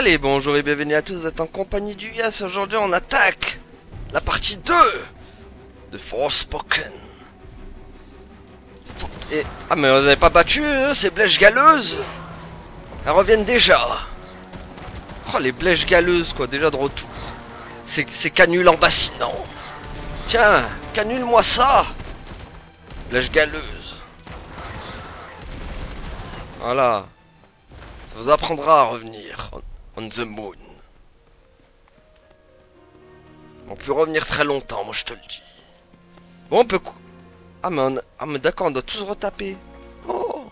Allez, bonjour et bienvenue à tous, vous êtes en compagnie du Yas. Aujourd'hui on attaque la partie 2 de Forspoken. Ah mais vous avez pas battu ces blèches galeuses? Elles reviennent déjà. Oh les blèches galeuses quoi, déjà de retour. C'est canule en bassinant. Tiens, canule-moi ça. Blèche galeuse. Voilà. Ça vous apprendra à revenir on the moon. On peut revenir très longtemps, moi je te le dis. Bon, on peut... Ah mais d'accord, on doit tous retaper. Oh.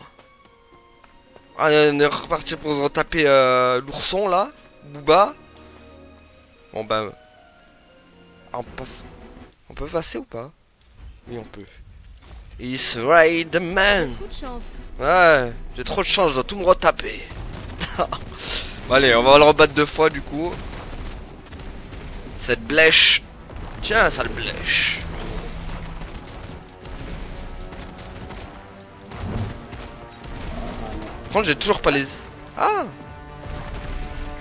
Ah, on est reparti pour se retaper l'ourson là. Booba. Bon ben... Ah, on peut passer ou pas? Oui, on peut. It's right the man. Ouais, j'ai trop de chance, je dois tout me retaper. Bon, allez, on va le rebattre 2 fois du coup. Cette blèche. Tiens, sale blèche. Par contre, j'ai toujours pas les... Ah.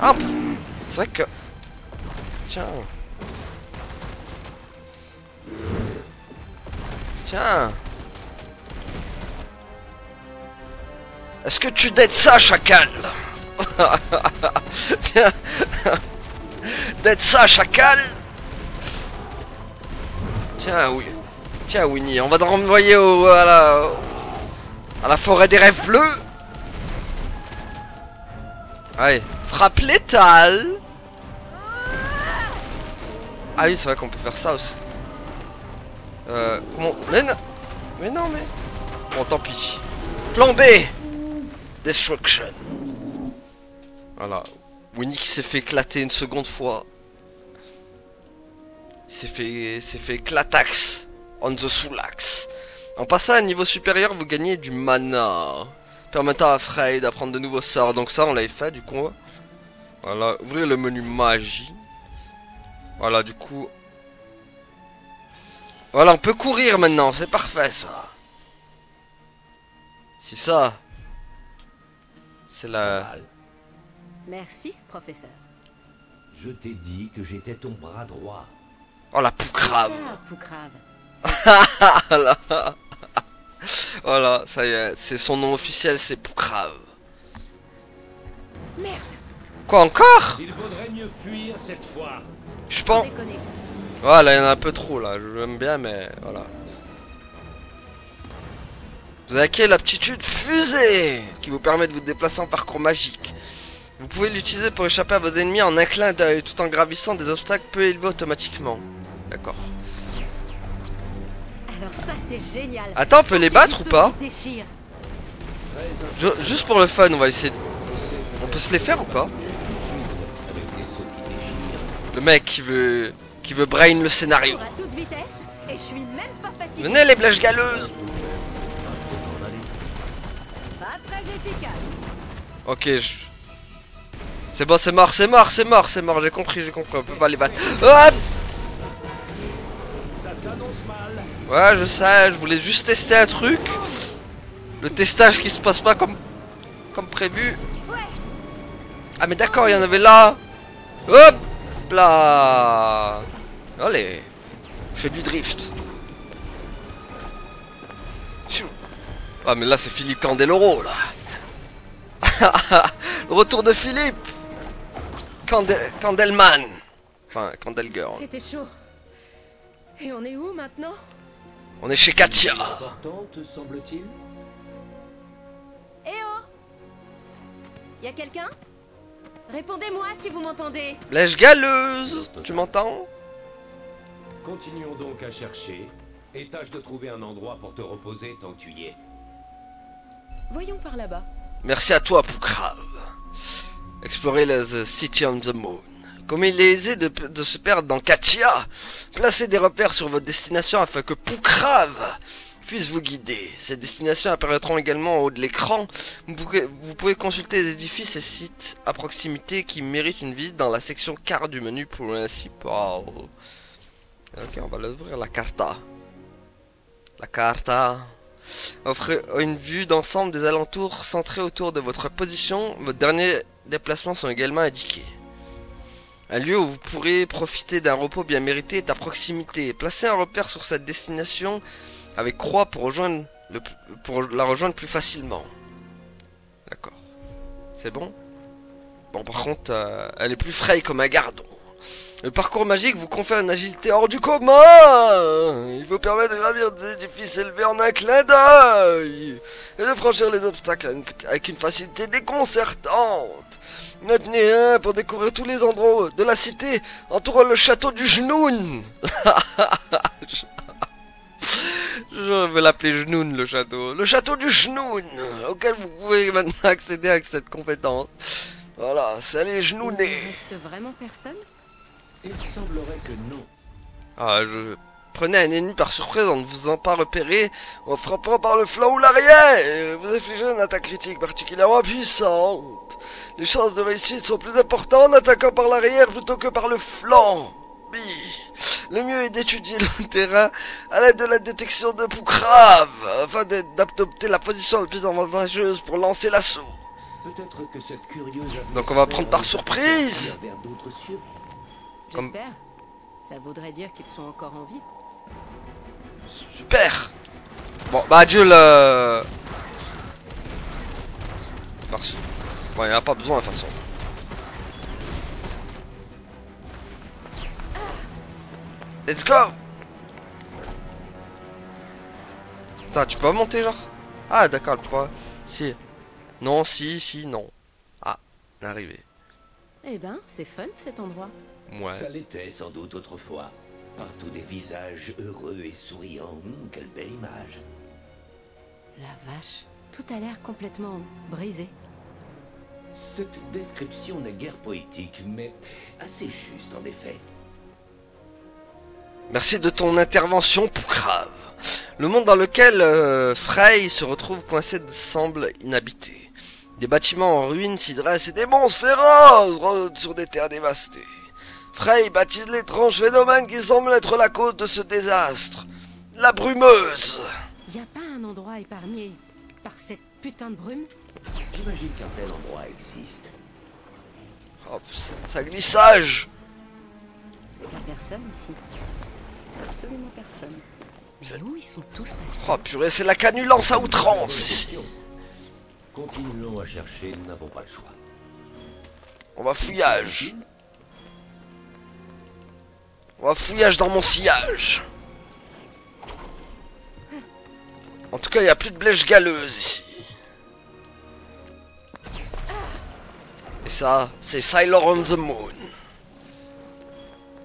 Ah. C'est vrai que... Tiens. Tiens. Est-ce que tu dettes ça, chacal? Tiens. Dettes ça, chacal. Tiens, oui. Tiens, Winnie, on va te renvoyer à la forêt des rêves bleus. Allez, frappe létale. Ah oui, c'est vrai qu'on peut faire ça aussi. Comment... Mais non, mais... Bon, tant pis. Plan B. Destruction. Voilà. Winnie qui s'est fait éclater une seconde fois. S'est fait éclatax. On the soulax. En passant à un niveau supérieur, vous gagnez du mana. Permettant à Frey d'apprendre de nouveaux sorts. Donc ça, on l'avait fait, du coup. Voilà. Ouvrir le menu magie. Voilà, du coup... Voilà, on peut courir maintenant. C'est parfait, ça. C'est ça. C'est la... Merci, professeur. Je t'ai dit que j'étais ton bras droit. Oh, la poucrave. Poucrave. Voilà, ça y est. C'est son nom officiel, c'est Poucrave. Merde. Quoi, encore? Il vaudrait mieux fuir cette fois. Je pense... Déconner. Voilà, il y en a un peu trop, là. Je l'aime bien, mais voilà. Vous avez acquis l'aptitude fusée, qui vous permet de vous déplacer en parcours magique. Vous pouvez l'utiliser pour échapper à vos ennemis en un clin d'œil, tout en gravissant des obstacles peu élevés automatiquement. D'accord. Alors ça c'est génial. Attends, on peut les battre ou pas? Déchire. Juste pour le fun, on va essayer. On peut se les faire ou pas? Le mec qui veut brain le scénario. À toute vitesse et je suis même pas fatigué. Venez les blèches galeuses. Pas très efficace. Ok, c'est bon, c'est mort, j'ai compris, on peut pas les battre. Hop. Ouais, je sais, je voulais juste tester un truc. Le testage qui se passe pas comme prévu. Ah mais d'accord, il y en avait là. Hop là. Allez, je fais du drift. Ah mais là c'est Philippe Candeloro là. Le retour de Philippe Candelman. Enfin, Candelgirl. C'était chaud. Et on est où maintenant? On est chez Katia. Importante, semble-t-il. Eh oh! Y'a quelqu'un? Répondez-moi si vous m'entendez. Blèche galeuse. Tu m'entends? Continuons donc à chercher et tâche de trouver un endroit pour te reposer tant que tu y es. Voyons par là-bas. Merci à toi, Poucrave. Explorer the City on the Moon. Comme il est aisé de se perdre dans Katia, placez des repères sur votre destination afin que Poucrave puisse vous guider. Ces destinations apparaîtront également en haut de l'écran. Vous pouvez consulter les édifices et sites à proximité qui méritent une visite dans la section carte du menu principal. Ok, on va l'ouvrir, la carta. La carta offre une vue d'ensemble des alentours centrée autour de votre position. Votre dernier déplacements sont également indiqués. Un lieu où vous pourrez profiter d'un repos bien mérité est à proximité. Placez un repère sur cette destination avec croix pour la rejoindre plus facilement. D'accord. C'est bon? Bon, par contre, elle est plus fraîche comme un gardon. Le parcours magique vous confère une agilité hors du commun. Il vous permet de gravir des édifices élevés en un clin d'œil et de franchir les obstacles avec une facilité déconcertante. Maintenez un pour découvrir tous les endroits de la cité entourant le château du Genoun. Je vais l'appeler Genoun, le château. Le château du Genoun, auquel vous pouvez maintenant accéder avec cette compétence. Voilà, c'est aller Il ne genouner. reste vraiment personne? Il semblerait que non. Ah, je prenez un ennemi par surprise en ne vous en pas repéré, en frappant par le flanc ou l'arrière. Vous infligez une attaque critique particulièrement puissante. Les chances de réussite sont plus importantes en attaquant par l'arrière plutôt que par le flanc. Oui. Le mieux est d'étudier le terrain à l'aide de la détection de poucraves, afin d'adopter la position la plus avantageuse pour lancer l'assaut. Peut-être que cette curieuse Donc on va prendre par surprise. vers d'autres cieux. Comme- J'espère. Ça voudrait dire qu'ils sont encore en vie. Super. Bon, bah adieu le... Merci. Bon, il n'y en a pas besoin de toute façon. Let's go. Attends, tu peux pas monter genre? Ah d'accord, elle peut pas. Si. Non, si, non. Ah, on est arrivé. Eh ben, c'est fun cet endroit. Ouais. Ça l'était sans doute autrefois. Partout des visages heureux et souriants. Quelle belle image. La vache, tout a l'air complètement brisé. Cette description n'est guère poétique, mais assez juste en effet. Merci de ton intervention, Poucrave. Le monde dans lequel Frey se retrouve coincé semble inhabité. Des bâtiments en ruine s'y dressent et des monstres féroces rôdent sur des terres dévastées. Frey baptise l'étrange phénomène qui semble être la cause de ce désastre. La brumeuse. Y a pas un endroit épargné par cette putain de brume? J'imagine qu'un tel endroit existe. Oh, ça glissage. Y'a personne ici. Absolument personne. Mais où ils sont tous passés? Oh purée, c'est la canulance à outrance ici. Continuons à chercher, nous n'avons pas le choix. On va fouillage. On va fouillage dans mon sillage. En tout cas, il n'y a plus de blèche galeuse ici. Et ça, c'est Sailor on the Moon.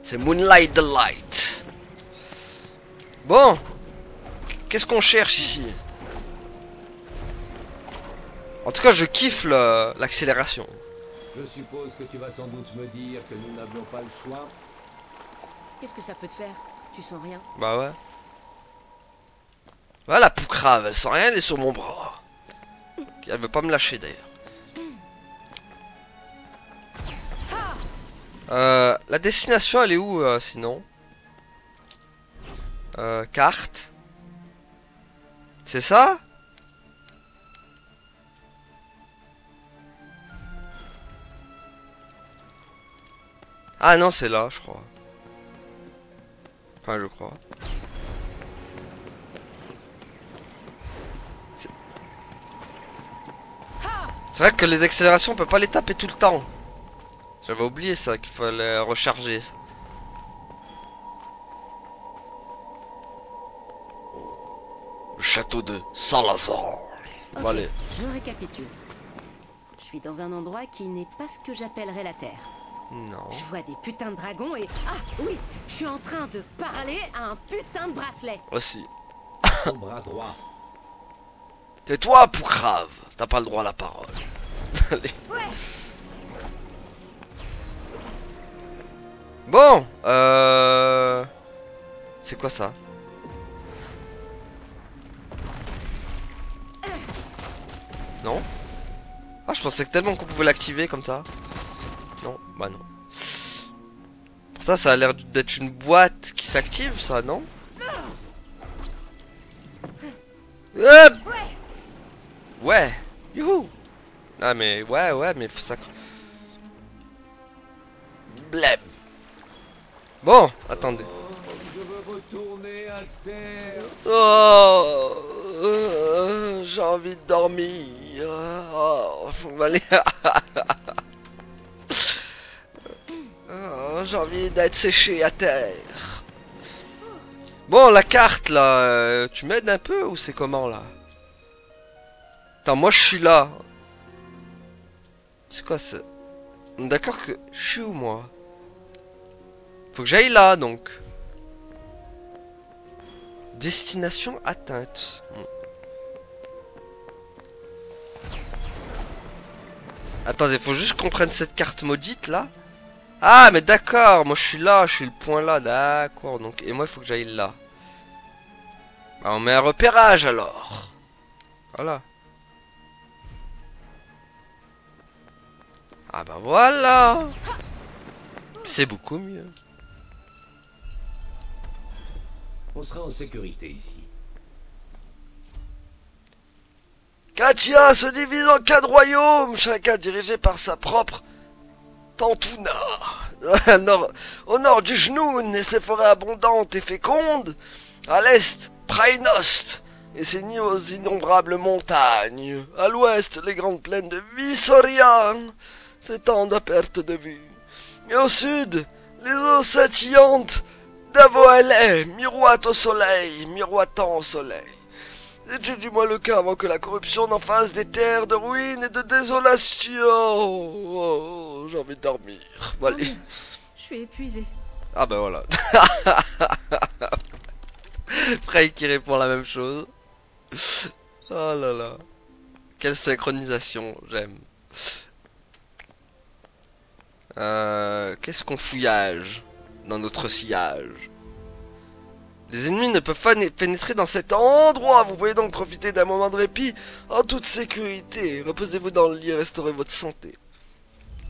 C'est Moonlight Delight. Bon. Qu'est-ce qu'on cherche ici? En tout cas, je kiffe l'accélération. Je suppose que tu vas sans doute me dire que nous n'avions pas le choix. Qu'est-ce que ça peut te faire? Tu sens rien? Bah ouais. Voilà la Poucrave, elle sent rien, elle est sur mon bras. Elle veut pas me lâcher d'ailleurs. La destination elle est où sinon? Carte. C'est ça? Ah non, c'est là, je crois. Enfin, je crois. C'est vrai que les accélérations, on peut pas les taper tout le temps. J'avais oublié ça, qu'il fallait recharger ça. Le château de Salazar. Ok, Bon, allez. je récapitule. Je suis dans un endroit qui n'est pas ce que j'appellerais la Terre. Non. Je vois des putains de dragons et... Ah oui, je suis en train de parler à un putain de bracelet. Aussi. Ton bras droit. Tais-toi, Poucrave. T'as pas le droit à la parole. Allez. Ouais. Bon, c'est quoi ça? Non? Ah, je pensais que tellement qu'on pouvait l'activer comme ça. Non, bah non. Pour ça a l'air d'être une boîte qui s'active, ça, non? Hop! Ouais! Youhou! Ah, mais ouais, mais faut ça. Blême. Bon, attendez. Je veux retourner à terre. Oh, j'ai envie de dormir. Oh, on va aller. Oh, j'ai envie d'être séché à terre. Bon, la carte là, tu m'aides un peu ou c'est comment là? Attends, moi je suis là. C'est quoi ça? D'accord que je suis où moi? Faut que j'aille là donc. Destination atteinte. Attendez, faut juste que je comprenne cette carte maudite là. Ah mais d'accord, moi je suis là, je suis le point là, d'accord. Donc et moi il faut que j'aille là. Bah, on met un repérage alors. Voilà. Ah bah voilà. C'est beaucoup mieux. On sera en sécurité ici. Katia se divise en 4 royaumes, chacun dirigé par sa propre Tantuna. Au nord du Jnoun et ses forêts abondantes et fécondes. À l'est, Praenost et ses innombrables montagnes. À l'ouest, les grandes plaines de Vissorian s'étendent à perte de vue. Et au sud, les eaux scintillantes d'Avoalais miroitent au soleil, miroitant au soleil. Étudie-moi le cas avant que la corruption n'en fasse des terres de ruines et de désolation. Oh, j'ai envie de dormir. Bon, allez. Je suis épuisée. Ah ben voilà. Frey qui répond la même chose. Oh là là. Quelle synchronisation, j'aime. Qu'est-ce qu'on fouillage dans notre sillage? Les ennemis ne peuvent pas pénétrer dans cet endroit. Vous pouvez donc profiter d'un moment de répit en toute sécurité. Reposez-vous dans le lit et restaurez votre santé.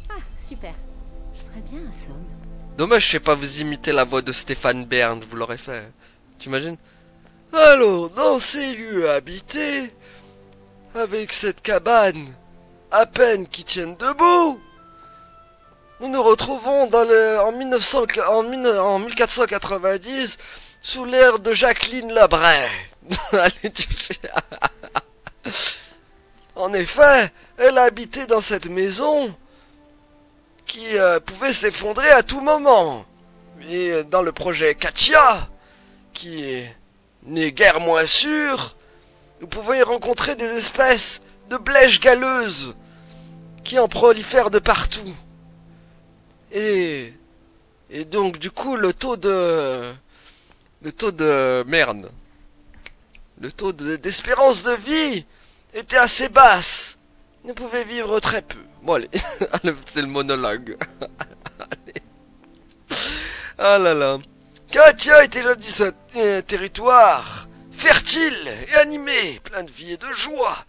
Ah, super. Je ferais bien un somme. Dommage, je sais pas vous imiter la voix de Stéphane Bern, vous l'aurez fait. T'imagines? Alors, dans ces lieux habités, avec cette cabane à peine qui tienne debout, nous nous retrouvons en 1490 sous l'ère de Jacqueline Labray. Allez, en effet, elle habitait dans cette maison qui pouvait s'effondrer à tout moment. Et dans le projet Katia, qui n'est guère moins sûr, nous pouvons y rencontrer des espèces de blèches galeuses qui en prolifèrent de partout. Et donc du coup le taux d'espérance de vie était assez basse. Nous pouvions vivre très peu. Bon allez, c'est le monologue. Allez. Ah là là. Katia était jadis un territoire fertile et animé, plein de vie et de joie.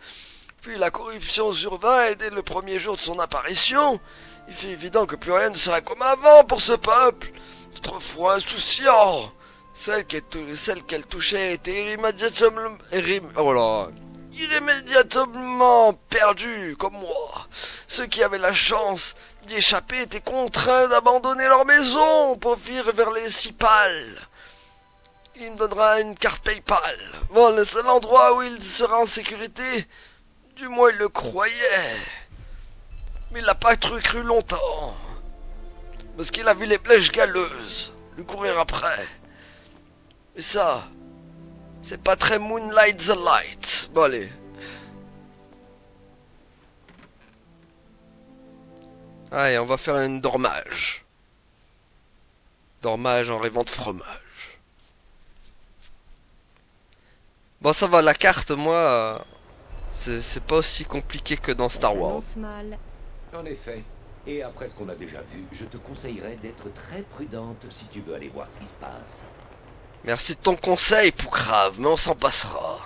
Puis la corruption survint et dès le premier jour de son apparition, il fut évident que plus rien ne serait comme avant pour ce peuple, autrefois insouciant. Celle qu'elle touchait était irrémédiablement perdue, comme moi. Ceux qui avaient la chance d'y échapper étaient contraints d'abandonner leur maison pour fuir vers les Cipales. Il me donnera une carte PayPal. Bon, le seul endroit où il sera en sécurité, du moins il le croyait. Mais il n'a pas cru longtemps. Parce qu'il a vu les blèches galeuses lui courir après. Et ça, c'est pas très Moonlight the Light. Bon allez. Allez, on va faire une dormage. Dormage en rêvant de fromage. Bon ça va, la carte, moi, c'est pas aussi compliqué que dans Star Wars. Mal. En effet. Et après ce qu'on a déjà vu, je te conseillerais d'être très prudente si tu veux aller voir ce qui se passe. Merci de ton conseil, Poucrave, mais on s'en passera.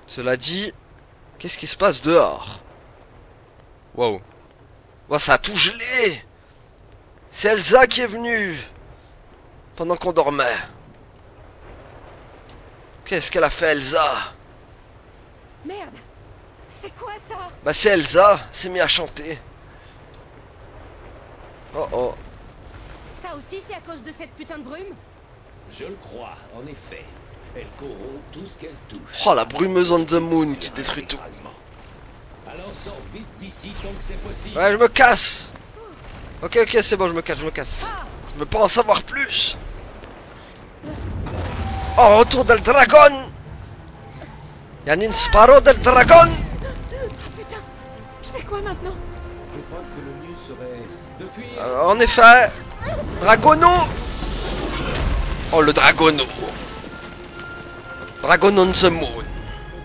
Cela dit, qu'est-ce qui se passe dehors? Wow. Oh, ça a tout gelé. C'est Elsa qui est venue pendant qu'on dormait. Qu'est-ce qu'elle a fait, Elsa? Merde. C'est quoi ça? Bah c'est Elsa, s'est mis à chanter. Oh oh. Ça aussi, c'est à cause de cette putain de brume? Je le crois, en effet. Elle corrompt tout ce qu'elle touche. Oh, la brumeuse on the moon qui détruit tout. Alors sors vite d'ici tant que c'est possible. Ouais, je me casse. Ok, ok, c'est bon, je me casse, je me casse. Je veux pas en savoir plus. Oh, retour del dragon. Yanin Sparrow del dragon. Ah putain, je fais quoi maintenant? Je crois que le mieux serait de fuir. En effet. Dragono. Oh, le Dragono. Dragon on the moon.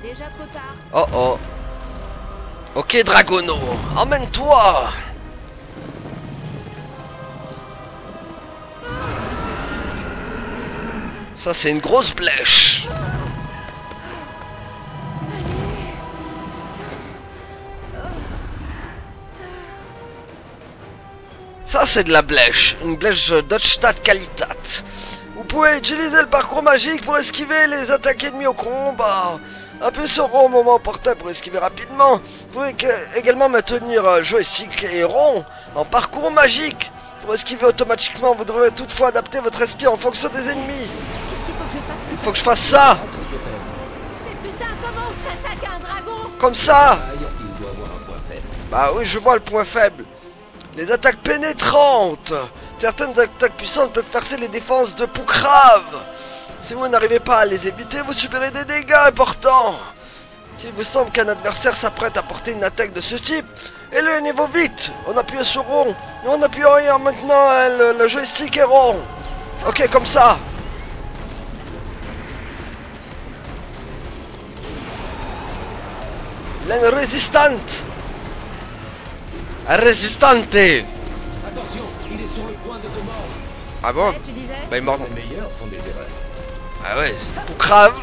C'est déjà trop tard. Oh oh. Ok, Dragono, emmène-toi. Ça, c'est une grosse blèche. Ça, c'est de la blèche. Une blèche Dodgestadt Qualitat. Vous pouvez utiliser le parcours magique pour esquiver les attaques ennemies au combat. Appuyez sur rond au moment opportun pour esquiver rapidement. Vous pouvez également maintenir joystick et rond en parcours magique. Pour esquiver automatiquement, vous devrez toutefois adapter votre esquive en fonction des ennemis. Qu'est-ce qu'il faut que je fasse? Il faut que je fasse ça. Mais putain, comment on s'attaque à un dragon? Comme ça. Il doit avoir un point faible. Bah oui, je vois le point faible. Les attaques pénétrantes. Certaines attaques puissantes peuvent percer les défenses de Poukrave. Si vous n'arrivez pas à les éviter, vous subirez des dégâts importants. S'il vous semble qu'un adversaire s'apprête à porter une attaque de ce type, éloignez-vous vite. On appuie sur rond. Et on appuie en rien maintenant le joystick est rond. Ok, comme ça. L'un résistante. Résistante. Attention, il est sur le point de te mordre. Ah bon? Ouais, tu disais? Bah il mord. Les meilleurs font des erreurs. Ah ouais, Poukrave.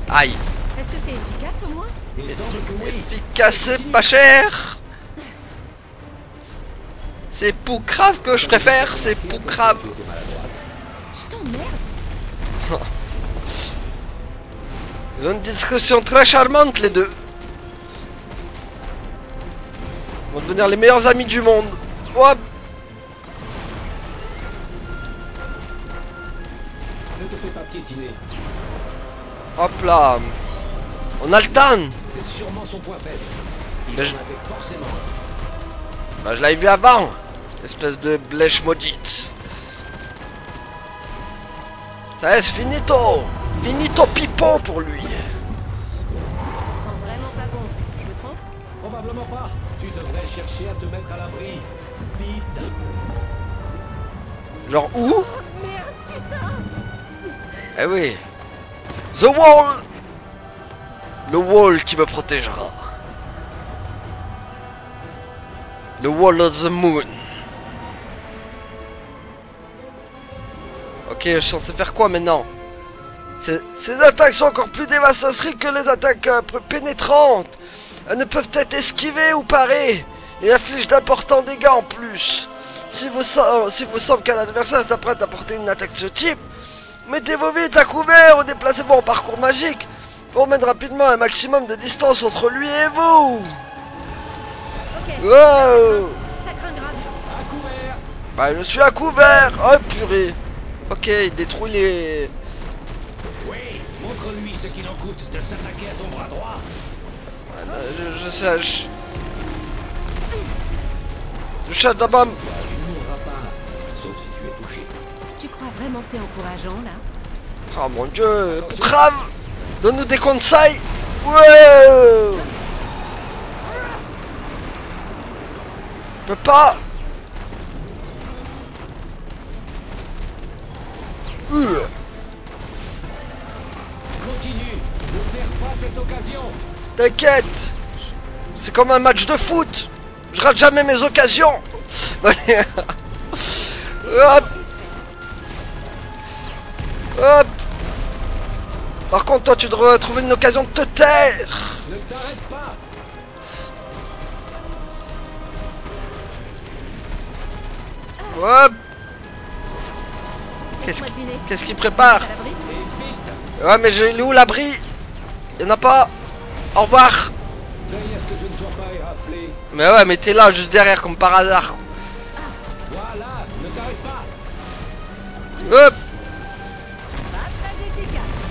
Aïe. Est-ce que c'est efficace au moins? Il semble que oui. Efficace et pas cher. C'est Poukrave que je préfère, c'est Poukrave. Je t'emmerde. Ils ont une discussion très charmante les deux. Ils vont devenir les meilleurs amis du monde. Hop. Ne te fais pas piétiner. Hop là. On a le temps. C'est sûrement son point faible. Il Mais en je- avait forcément un. Bah je l'avais vu avant. Espèce de blèche maudite. Ça y est, c'est finito. Finito pipo pour lui. Ça sent vraiment pas bon. Je me trompe? Probablement pas. Tu devrais chercher à te mettre à l'abri. Vite. Genre où? Oh merde, putain! Eh oui. The Wall. Le Wall qui me protégera. Le Wall of the Moon. Ok, je suis censé faire quoi maintenant? Ces attaques sont encore plus dévastatrices que les attaques pénétrantes. Elles ne peuvent être esquivées ou parées. Et infligent d'importants dégâts en plus. Si vous semble qu'un adversaire s'apprête à porter une attaque de ce type, mettez-vous vite à couvert ou déplacez-vous en parcours magique pour mettre rapidement un maximum de distance entre lui et vous. Ok. Wow. Ça craint grave. À couvert. Bah je suis à couvert. Oh purée. Ok, il détruit les... Oui, montre-lui ce qu'il en coûte de s'attaquer à ton bras droit. Je sache. Le chat d'abord. Tu ne mourras pas, sauf si tu es touché. Tu crois vraiment que t'es encourageant là? Oh mon dieu. Poukrave. Donne-nous des conseils. Ouais. Je peux pas. Continue, ne perds pas cette occasion. T'inquiète. C'est comme un match de foot. Je rate jamais mes occasions. Hop. Hop. Par contre, toi, tu devrais trouver une occasion de te taire. Ne t'arrête pas. Hop. Laisse-moi deviner. Qu'est-ce qu'il prépare? À l'abri? Et vite. Ouais, mais il est où l'abri? Il y en a pas. Au revoir. Veille à ce que je ne sois pas éraflé. Mais ouais, mais t'es là, juste derrière, comme par hasard. Voilà, ne t'arrête pas. Hop. Pas très efficace.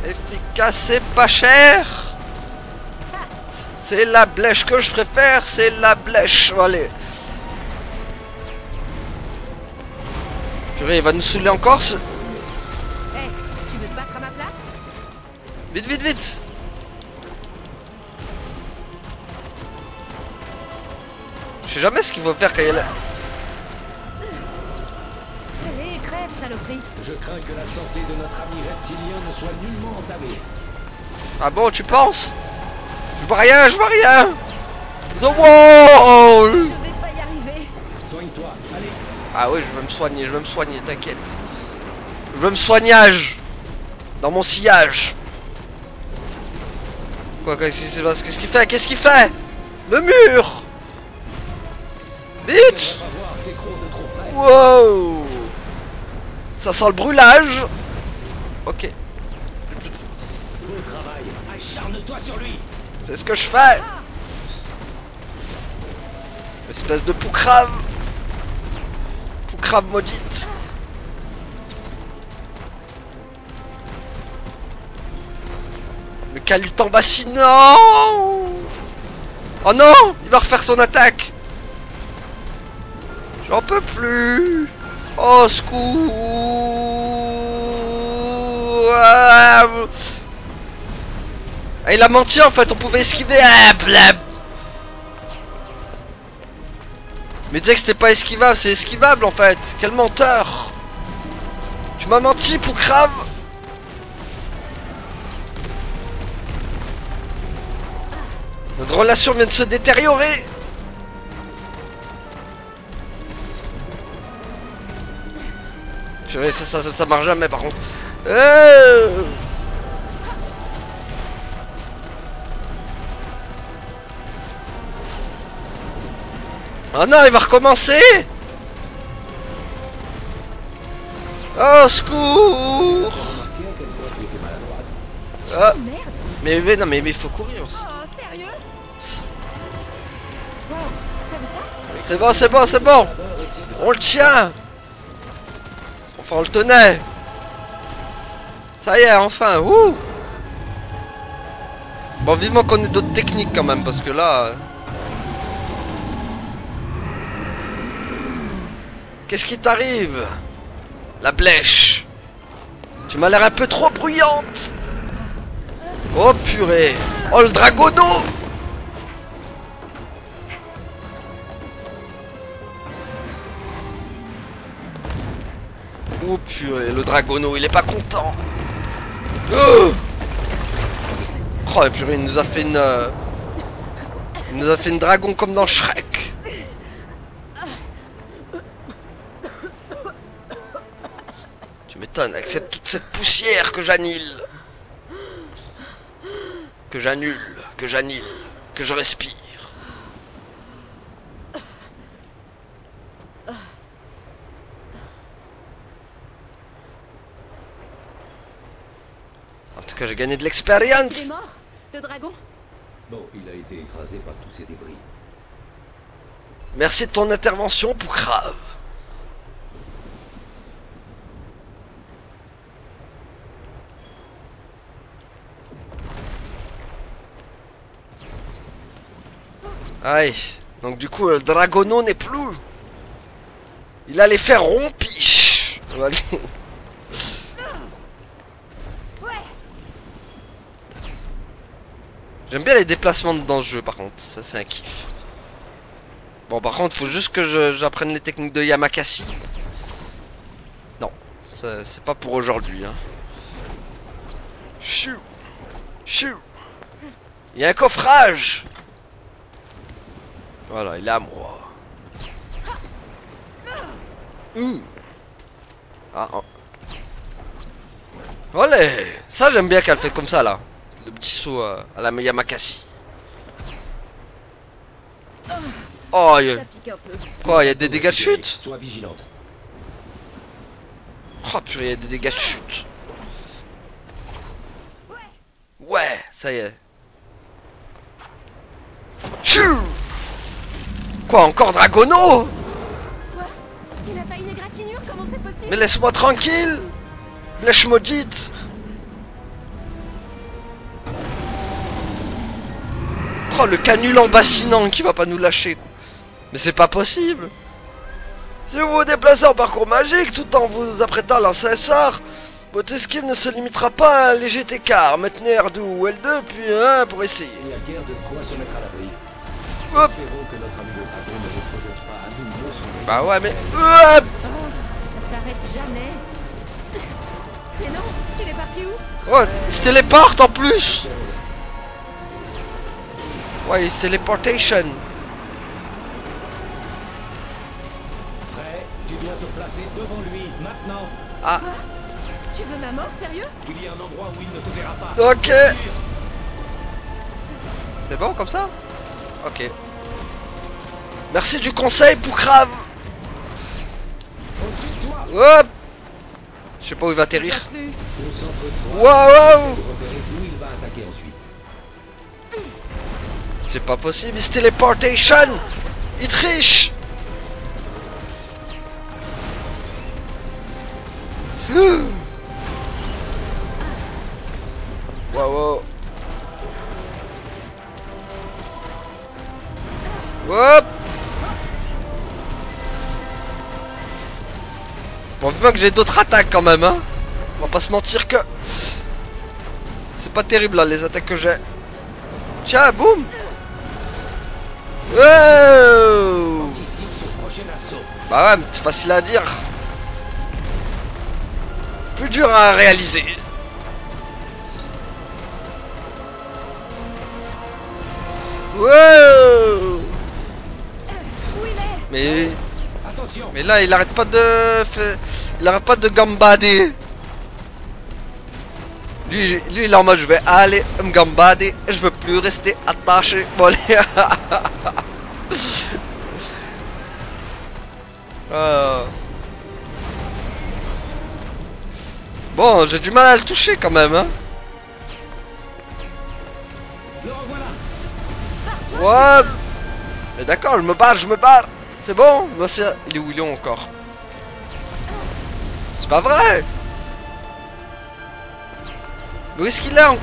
Efficace et pas cher. C'est la blèche que je préfère, c'est la blèche. Allez. Purée, il va nous saouler encore ce... Hey, tu veux te battre à ma place? Vite, vite, vite. Je sais jamais ce qu'il faut faire quand il y a la... Allez, crève, saloperie. Je crains que la santé de notre ami reptilien ne soit nullement entamée. Ah bon, tu penses? Je vois rien, je vois rien. Wow. Je vais pas y arriver. Soigne-toi, allez. Ah oui, je veux me soigner, t'inquiète. Je veux me soignage. Dans mon sillage. Quoi, qu'est-ce qui se passe? Qu'est-ce qu'il fait? Qu'est-ce qu'il fait? Le mur. Bitch. On va voir ces crocs de trop près. Wow. Ça sent le brûlage. Ok. Bon travail, acharne-toi sur lui. C'est ce que je fais. Espèce de poucrave. Poucrave maudite. Le calut en bassinant. Oh non. Il va refaire son attaque. J'en peux plus. Oh secours. Ah, il a menti en fait, on pouvait esquiver. Ah, blab. Mais disais que c'était pas esquivable, c'est esquivable en fait. Quel menteur. Tu m'as menti, Poucrave. Notre relation vient de se détériorer. Purée, ça marche jamais par contre. Oh non, il va recommencer. Oh, secours. Ah, Oh merde. non, mais il faut courir aussi. Oh, sérieux? Wow, t'as vu ça? C'est bon, c'est bon, c'est bon. On le tient. Enfin, on le tenait. Ça y est, enfin. Ouh. Bon, vivement qu'on ait d'autres techniques quand même, parce que là... Qu'est-ce qui t'arrive? La blèche. Tu m'as l'air un peu trop bruyante. Oh purée. Oh le dragono. Oh purée, le dragono, il est pas content. Oh, et purée, il nous a fait une... Il nous a fait une dragon comme dans Shrek. Tu m'étonnes, avec toute cette poussière que j'annule. Que j'annule, que je respire. En tout cas, j'ai gagné de Il est l'expérience. mort, le dragon? Bon, il a été écrasé par tous ces débris. Merci de ton intervention, Poucrave. Aïe. Donc du coup, le dragono n'est plus. Il a les faire rompiche. Voilà. J'aime bien les déplacements dans ce jeu par contre, ça c'est un kiff. Bon par contre faut juste que j'apprenne les techniques de Yamakasi. Non, c'est pas pour aujourd'hui hein. Chou. Chou. Il y a un coffrage. Voilà, il est à moi. Ah, oh. Olé. Ça j'aime bien qu'elle fait comme ça là. Le petit saut à la Yamakasi. Oh, Ça pique un peu. quoi, il y a des dégâts de chute? Sois vigilante. Oh purée, il y a des dégâts de chute. Ouais, ça y est. Chou. Quoi, encore Dragono? Quoi? Il a pas une égratignure? Comment c'est possible? Mais laisse-moi tranquille. Blèche maudite. Oh, le canulan bassinant qui va pas nous lâcher, quoi. Mais c'est pas possible. Si vous vous déplacez en parcours magique tout en vous apprêtant à lancer un sort, votre esquive ne se limitera pas à un léger écart. Maintenez R2 ou L2 puis 1 pour essayer. Il n'y a guère de quoi se mettre à l'abri. Hop. Espérons que notre ami le dragon ne reprojette pas à nouveau son... Bah ouais mais... Hop. Oh, ça s'arrête jamais. Mais non, il est parti où? Oh, il se téléporte en plus. Ouais, il se téléportation. Prêt, tu dois te placer devant lui, maintenant. Ah, Tu veux ma mort, sérieux? Il y a un endroit où il ne te verra pas. ok. C'est bon comme ça? Ok. Merci du conseil, Poucrave. Au-dessus de toi, Hop. Je sais pas où il va atterrir. Plus. concentre-toi. Waouh. Pour repérer où il va attaquer ensuite. C'est pas possible, il se téléportation. Il triche. Waouh. Hop. Bon, vu que j'ai d'autres attaques quand même, hein. On va pas se mentir que... C'est pas terrible là, les attaques que j'ai. Tiens, boum. Wow. Anticipe ce prochain assaut. Bah ouais, c'est facile à dire. Plus dur à réaliser. Wow. Où il est? Mais... Attention. Mais là, il arrête pas de... Il arrête pas de gambader. Lui, il est en mode, je vais aller me gambader. Je veux plus rester attaché. Bon, allez. Bon, j'ai du mal à le toucher quand même, hein. Le revoilà. Ouais. Mais d'accord, je me barre. C'est bon. Moi, c'est... Il est où, il est où encore? C'est pas vrai. Mais où est-ce qu'il est encore?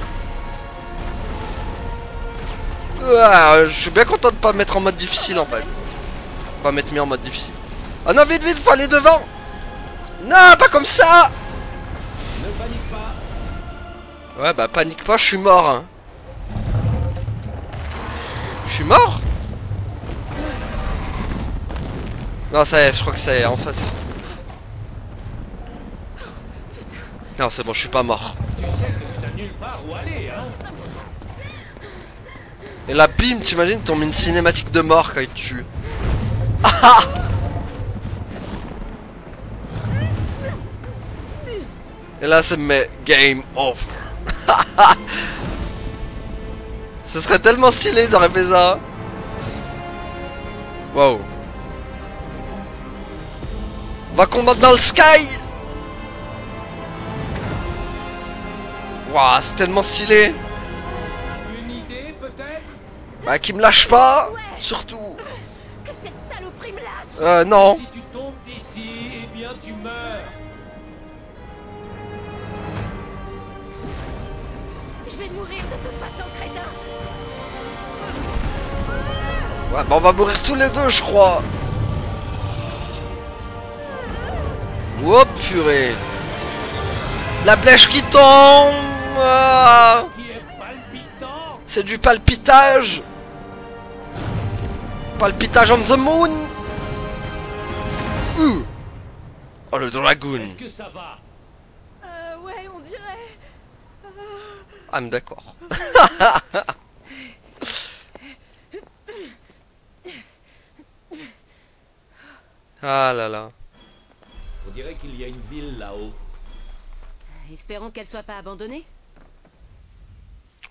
Je suis bien content de pas me mettre en mode difficile en fait. Pas m'être mis en mode difficile. Ah non, vite, faut aller devant. Non, pas comme ça. Ne panique pas. Ouais, bah panique pas, je suis mort. Hein. Je suis mort? Non, ça y est, je crois que ça y est, en face. Non, c'est bon, je suis pas mort. Tu sais que tu n'as nulle part où aller, hein. Et là, bim, t'imagines, t'ont mis une cinématique de mort quand il te tue. Ah. Et là, c'est mes game over. Ce serait tellement stylé d'avoir fait ça. Wow. On va combattre dans le sky. Waouh, c'est tellement stylé. Une idée, peut-être? Bah, qui me lâche pas. Surtout. Que cette saloperie me lâche! Non. Si tu tombes d'ici, eh bien tu meurs. Je vais mourir de toute façon, crétin! Ouais, bah, on va mourir tous les deux, je crois. Oh, purée. La blèche qui tombe. Ah. Qui est palpitant. C'est du palpitage. Palpitage on the moon. Oh, le dragoon. Est-ce que ça va? Ouais, on dirait... Ah, mais d'accord. Ah là là. On dirait qu'il y a une ville là-haut. Espérons qu'elle soit pas abandonnée.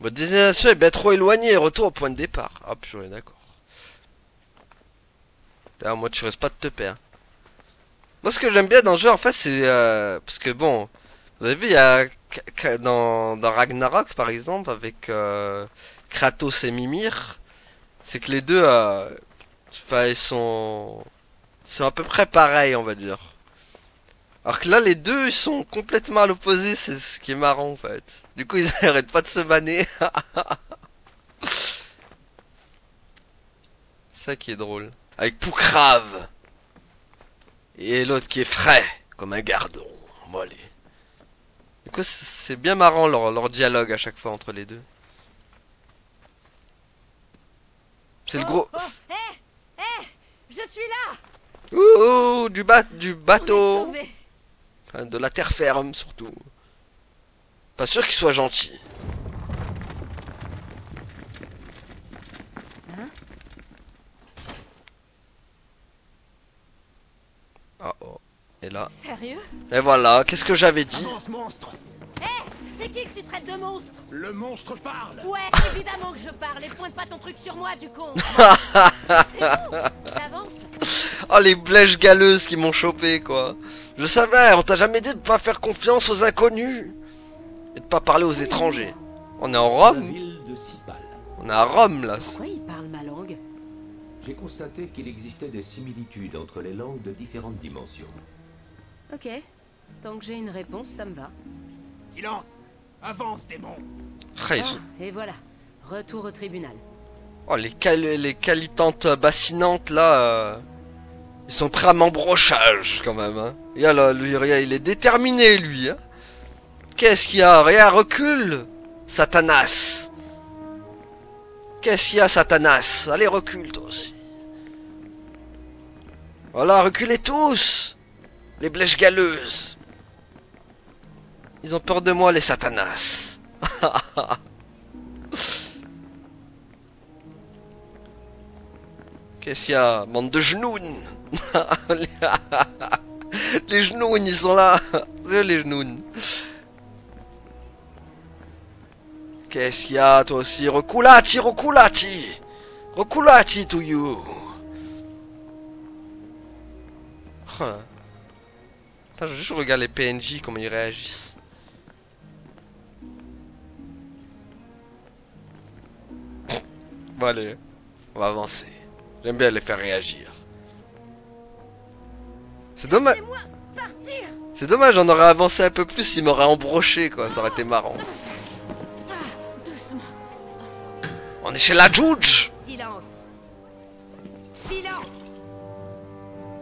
Votre destination est bien trop éloignée. Retour au point de départ. Ah, purée, d'accord. D'ailleurs, moi, tu restes pas de te perdre. Moi, ce que j'aime bien dans le jeu, en fait, c'est... parce que, bon... Vous avez vu, il y a... Dans Ragnarok, par exemple, avec Kratos et Mimir, c'est que les deux... Enfin, ils sont à peu près pareils, on va dire. Alors que là, les deux, ils sont complètement à l'opposé, c'est ce qui est marrant, en fait. Du coup, ils arrêtent pas de se banner. Ça qui est drôle. Avec Poucrave. Et l'autre qui est frais, comme un gardon. Bon, allez. Du coup, c'est bien marrant leur dialogue à chaque fois entre les deux. C'est le gros... Je suis là. Ouh, du On est bateau. sauvés. Enfin, de la terre ferme, surtout. Pas sûr qu'il soit gentil. Hein? Ah oh. Et là. Sérieux? Et voilà, qu'est-ce que j'avais dit? Avance, monstre! C'est qui que tu traites de monstre? Le monstre parle! Ouais, évidemment que je parle. Et pointe pas ton truc sur moi, du con. C'est bon. J'avance. Oh, les blèches galeuses qui m'ont chopé, quoi. Je savais, on t'a jamais dit de pas faire confiance aux inconnus. Et de pas parler aux étrangers. On est en La Rome. ville de Sipal. On est à Rome, là. Pourquoi il parle ma langue? J'ai constaté qu'il existait des similitudes entre les langues de différentes dimensions. Ok. Tant que j'ai une réponse, ça me va. Silence! Avance, démon! Ah, ils sont- Et voilà. Retour au tribunal. Oh, les calitantes bassinantes, là... Ils sont prêts à m'embrochage, quand même, hein. Et là, lui, il est déterminé, lui, hein. Qu'est-ce qu'il y a? Rien, recule, Satanas. Qu'est-ce qu'il y a, Satanas? Allez, recule, toi aussi. Voilà, reculez tous. Les blèches galeuses. Ils ont peur de moi, les Satanas. Qu'est-ce qu'il y a? Bande de genounes. Les genounes, ils sont là. C'est eux, les genounes. Qu'est-ce qu'il y a, toi aussi? Reculati, reculati. Reculati to you. Oh là. Attends, je juste regarde les PNJ, comment ils réagissent. Bon, allez. On va avancer. J'aime bien les faire réagir. C'est dommage. C'est dommage, on aurait avancé un peu plus, il m'aurait embroché, quoi. Ça aurait été marrant. Doucement. On est chez la judge. Silence. Silence.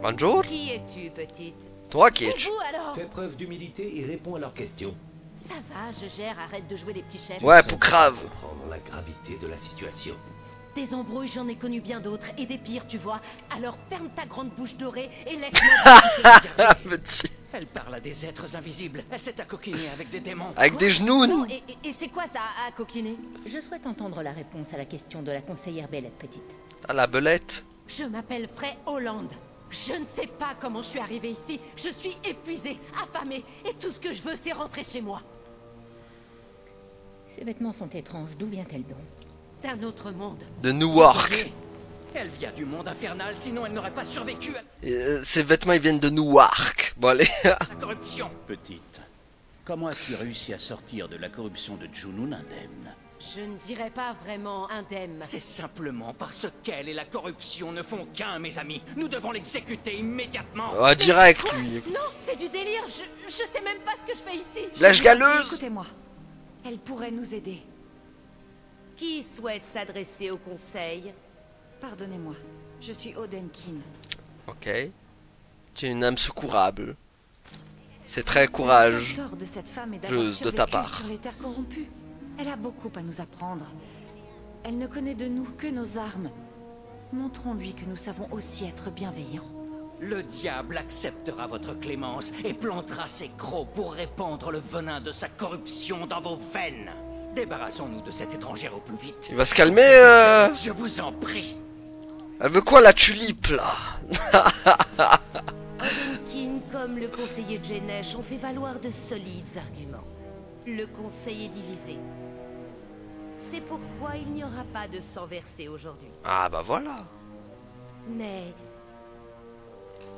Bonjour. Qui es-tu, petite? Toi qui es. Et vous, alors? Fais preuve d'humilité et réponds à leurs questions. Ça va, je gère. Arrête de jouer les petits chefs. Ouais, pour grave. Comprendre la gravité de la situation. Des embrouilles, j'en ai connu bien d'autres. Et des pires, tu vois. Alors ferme ta grande bouche dorée et laisse-moi regarder. Petit. Elle parle à des êtres invisibles. Elle s'est accoquinée avec des démons. Avec des Non, genoux. et c'est quoi ça, à coquiner? Je souhaite entendre la réponse à la question de la conseillère Bellette Petite. Ah, la belette. Je m'appelle Frey Holland. Je ne sais pas comment je suis arrivée ici. Je suis épuisée, affamée. Et tout ce que je veux, c'est rentrer chez moi. Ces vêtements sont étranges. D'où vient-elle donc? D'un autre monde. De Newark. Elle vient du monde infernal, sinon elle n'aurait pas survécu à Ces vêtements, ils viennent de Newark. Bon, allez. la corruption. Petite, comment as-tu réussi à sortir de la corruption de Junun indemne? Je ne dirais pas vraiment indemne. C'est simplement parce qu'elle et la corruption ne font qu'un, mes amis. Nous devons l'exécuter immédiatement. Ah, direct, Quoi? lui. Non, c'est du délire. Je sais même pas ce que je fais ici. Blèche galeuse. Écoutez-moi, elle pourrait nous aider. Qui souhaite s'adresser au conseil? Pardonnez-moi, je suis Odenkin. Ok. Tu es une âme secourable. C'est très courage. Le tort de cette femme est de d'avoir ta survécu part. sur les terres corrompues. Elle a beaucoup à nous apprendre. Elle ne connaît de nous que nos armes. Montrons-lui que nous savons aussi être bienveillants. Le diable acceptera votre clémence et plantera ses crocs pour répandre le venin de sa corruption dans vos veines. Débarrassons-nous de cette étrangère au plus vite. Il va se calmer. Je vous en prie. Elle veut quoi, la tulipe, là? Odenkin, comme le conseiller Jenesh, ont fait valoir de solides arguments. Le conseil est divisé. C'est pourquoi il n'y aura pas de sang versé aujourd'hui. Ah, bah voilà. Mais...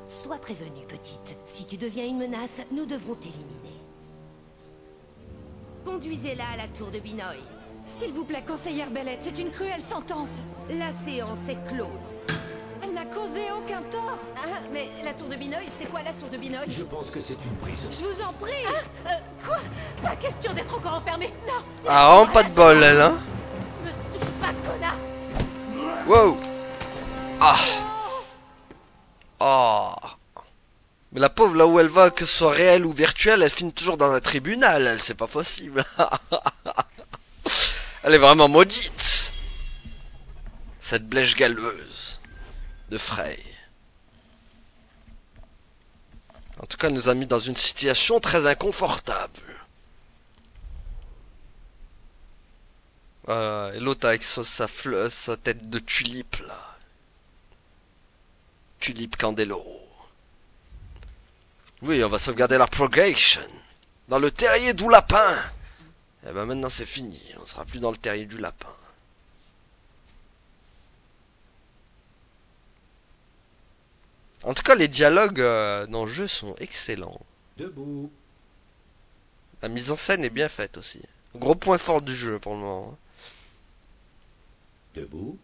sois prévenue, petite. Si tu deviens une menace, nous devrons t'éliminer. Conduisez-la à la tour de Binoy. S'il vous plaît, conseillère Bellette, c'est une cruelle sentence. La séance est close. Elle n'a causé aucun tort. Ah, mais la tour de Binoï, c'est quoi la tour de Binoï? Je pense que c'est une prison. Je vous en prie. Quoi? Pas question d'être encore enfermé. Non. Ah, vraiment pas de bol, elle, hein. Me touche pas, connard. Wow. Ah. Oh. Mais la pauvre, là où elle va, que ce soit réel ou virtuel, elle finit toujours dans un tribunal, elle, c'est pas possible. Elle est vraiment maudite. Cette blèche galeuse de Frey. En tout cas, elle nous a mis dans une situation très inconfortable. Voilà, et l'autre avec sa tête de tulipe, là. Tulipe Candeloro. Oui, on va sauvegarder la progression. Dans le terrier du lapin. Et ben maintenant c'est fini. On sera plus dans le terrier du lapin. En tout cas, les dialogues dans le jeu sont excellents. Debout. La mise en scène est bien faite aussi. Gros point fort du jeu pour le moment. Debout.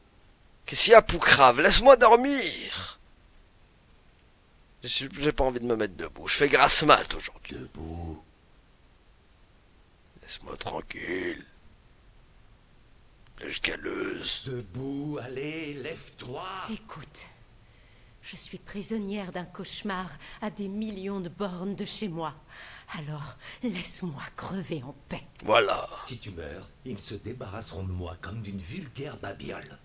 Qu'est-ce qu'il y a, Poucrave? Laisse-moi dormir. J'ai pas envie de me mettre debout. Je fais grasse mat aujourd'hui. Debout. Laisse-moi tranquille. Blèche galeuse. Debout, allez, lève-toi. Écoute, je suis prisonnière d'un cauchemar à des millions de bornes de chez moi. Alors, laisse-moi crever en paix. Voilà. Si tu meurs, ils se débarrasseront de moi comme d'une vulgaire babiole.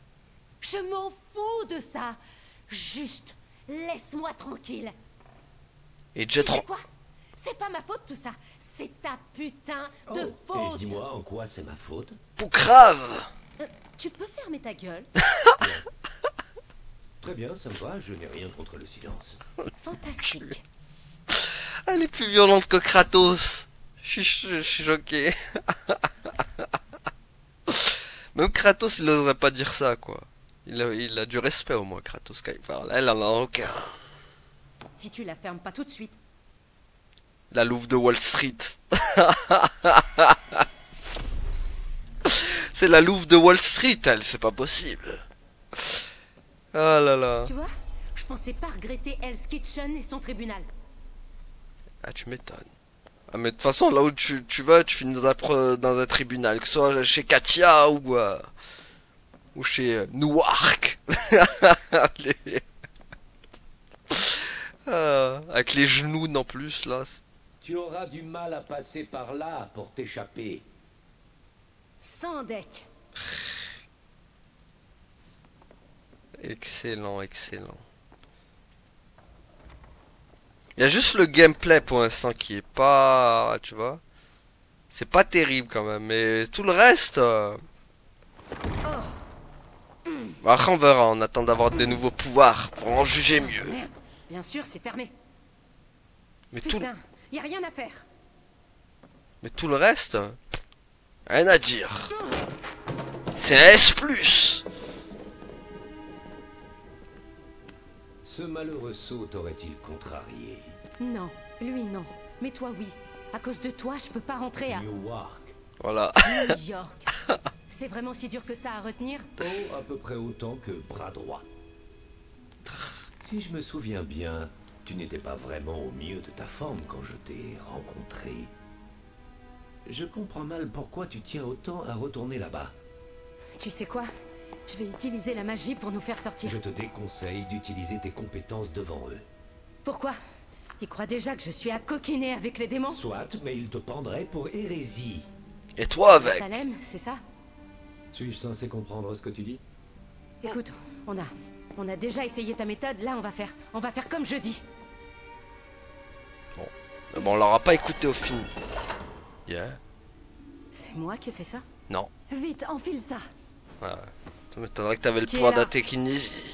Je m'en fous de ça. Juste, laisse-moi tranquille. Et Tu sais Jet quoi? C'est pas ma faute tout ça. C'est ta putain de Et faute. dis-moi en quoi c'est ma faute. Poucrave. Tu peux fermer ta gueule? Très bien, ça me va, je n'ai rien contre le silence. Fantastique. Elle est plus violente que Kratos. Je suis choqué. Même Kratos, il n'oserait pas dire ça, quoi. Il a du respect au moins, Kratos, quand il parle. Elle en a aucun. Si tu la fermes pas tout de suite. La louve de Wall Street. C'est la louve de Wall Street, elle, c'est pas possible. Ah là là. Tu vois, je pensais pas regretter Hell's Kitchen et son tribunal. Ah, tu m'étonnes. Ah, mais de toute façon, là où tu vas, tu finis dans un tribunal, que ce soit chez Katia ou chez Newark. Avec les genoux en plus, là. Tu auras du mal à passer par là pour t'échapper. Sans deck. Excellent, excellent. Il y a juste le gameplay pour l'instant qui est pas... Tu vois? C'est pas terrible quand même, mais tout le reste... Bah, après on verra, on attend d'avoir des nouveaux pouvoirs pour en juger mieux. Merde, bien sûr, c'est fermé. Mais tout, Putain, y a rien à faire. mais tout le reste... Rien à dire. C'est un S+. Ce malheureux saut t'aurait-il contrarié? Non, lui non. Mais toi oui. À cause de toi, je peux pas rentrer à Newark. Voilà. New York. C'est vraiment si dur que ça à retenir? Oh, à peu près autant que bras droit. Si je me souviens bien, tu n'étais pas vraiment au mieux de ta forme quand je t'ai rencontré. Je comprends mal pourquoi tu tiens autant à retourner là-bas. Tu sais quoi? Je vais utiliser la magie pour nous faire sortir. Je te déconseille d'utiliser tes compétences devant eux. Pourquoi? Ils croient déjà que je suis à coquiner avec les démons? Soit, mais ils te prendraient pour hérésie. Et toi avec? Salem, c'est ça? Suis-je censé comprendre ce que tu dis? Écoute, on a déjà essayé ta méthode, là on va faire comme je dis. Bon, on l'aura pas écouté au film. Yeah. C'est moi qui ai fait ça? Non. Vite, enfile ça. Ah, ça m'étonnerait que t'avais le Qui est pouvoir là? d'Atékinésie.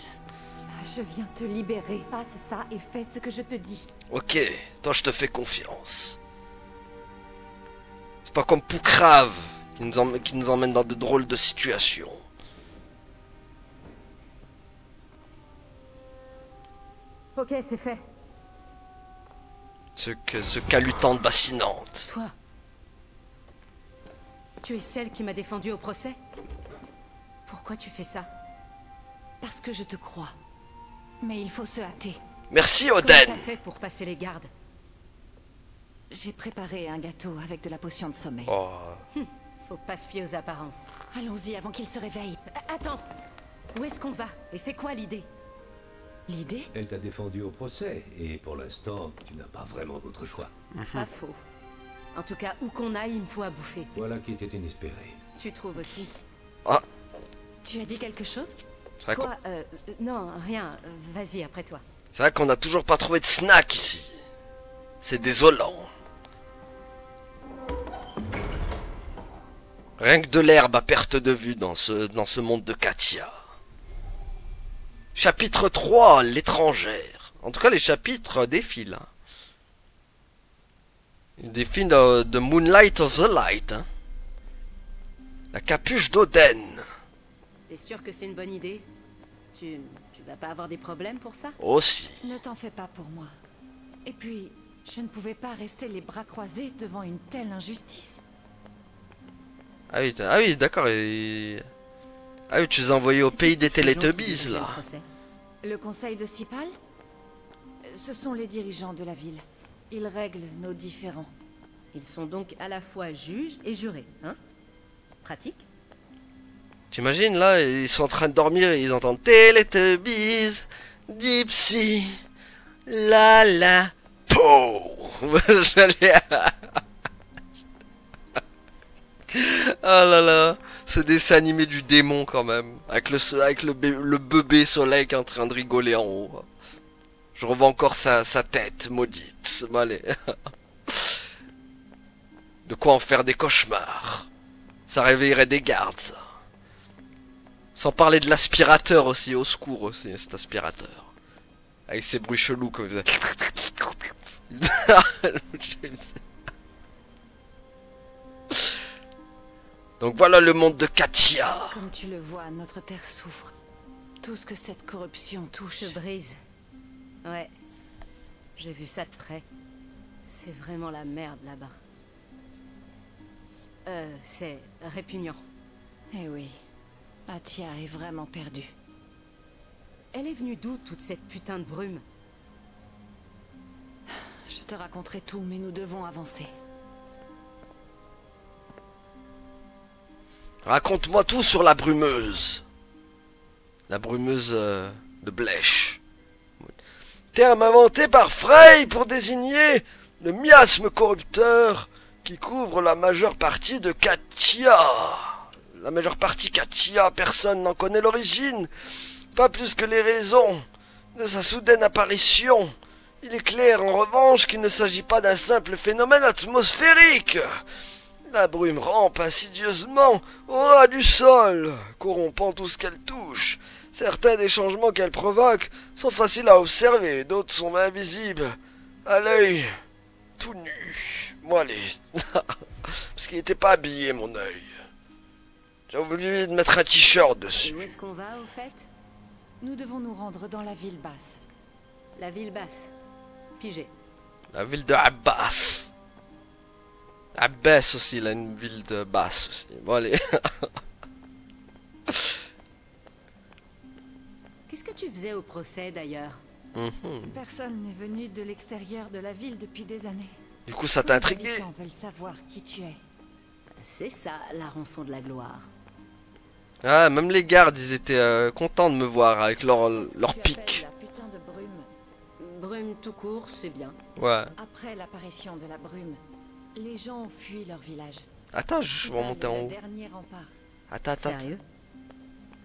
Je viens te libérer. Passe ça et fais ce que je te dis. Ok, toi je te fais confiance. C'est pas comme Poucrave qui nous emmène dans de drôles de situations. Ok, c'est fait. Ce calutante bassinante. Toi. Tu es celle qui m'a défendue au procès? Pourquoi tu fais ça? Parce que je te crois. Mais il faut se hâter. Merci Comment Oden. t'as fait pour passer les gardes? J'ai préparé un gâteau avec de la potion de sommeil. Oh. Faut pas se fier aux apparences. Allons-y avant qu'il se réveille. Attends. Où est-ce qu'on va? Et c'est quoi l'idée? L'idée? Elle t'a défendu au procès, et pour l'instant, tu n'as pas vraiment d'autre choix. Pas faux. En tout cas, où qu'on aille, il me faut à bouffer. Voilà qui était inespéré. Tu trouves aussi? Tu as dit quelque chose? C'est vrai qu'on- Quoi? Non, rien. Vas-y, après toi. c'est vrai qu'on n'a toujours pas trouvé de snack ici. C'est désolant. Rien que de l'herbe à perte de vue dans ce monde de Katia. Chapitre 3, l'étrangère. En tout cas, les chapitres défilent. Hein. Ils défilent de Moonlight of the Light. Hein. La capuche d'Oden. T'es sûr que c'est une bonne idée? Tu vas pas avoir des problèmes pour ça? Aussi. Ne t'en fais pas pour moi. Et puis, je ne pouvais pas rester les bras croisés devant une telle injustice. Ah oui, d'accord. Ah oui, tu les as envoyés au pays des Teletubbies, là. Le conseil de Sipal? Ce sont les dirigeants de la ville. Ils règlent nos différends. Ils sont donc à la fois juges et jurés, hein? Pratique? T'imagines, là, ils sont en train de dormir et ils entendent Teletubbies, Dipsy, la la, po. J'allais... Ah là là, ce dessin animé du démon quand même, avec le bébé soleil qui est en train de rigoler en haut. Je revois encore sa tête maudite. Bon, allez. De quoi en faire des cauchemars. Ça réveillerait des gardes, ça. Sans parler de l'aspirateur aussi, au secours aussi, cet aspirateur. Avec ses bruits chelous comme ça. Donc voilà le monde de Katia. Comme tu le vois, notre terre souffre. Tout ce que cette corruption touche. Se brise. Ouais. J'ai vu ça de près. C'est vraiment la merde là-bas. C'est répugnant. Eh oui, Atia est vraiment perdue. Elle est venue d'où toute cette putain de brume? Je te raconterai tout, mais nous devons avancer. Raconte-moi tout sur la brumeuse. La brumeuse de Blèche. Terme inventé par Frey pour désigner le miasme corrupteur qui couvre la majeure partie de Katia. La majeure partie Katia, personne n'en connaît l'origine, pas plus que les raisons de sa soudaine apparition. Il est clair en revanche qu'il ne s'agit pas d'un simple phénomène atmosphérique. La brume rampe insidieusement au ras du sol, corrompant tout ce qu'elle touche. Certains des changements qu'elle provoque sont faciles à observer, d'autres sont invisibles, à l'œil, tout nu. Moi, allez, parce qu'il n'était pas habillé, mon œil. J'ai oublié de mettre un t-shirt dessus. Où est-ce qu'on va, au fait? Nous devons nous rendre dans la ville basse. La ville basse. Pigé. La ville de Abbas. Abbas aussi, il a une ville de basse aussi. Bon, allez. Qu'est-ce que tu faisais au procès, d'ailleurs? Personne n'est venu de l'extérieur de la ville depuis des années. Du coup, ça t'a intrigué? Les habitants veulent savoir qui tu es. C'est ça, la rançon de la gloire. Ah, même les gardes, ils étaient contents de me voir avec leur Tu pic. appelles la putain de brume. Brume tout court, c'est bien. Ouais. Après l'apparition de la brume, les gens ont fui leur village. Attends, je vais remonter en haut. Le dernier rempart. Attends. Sérieux?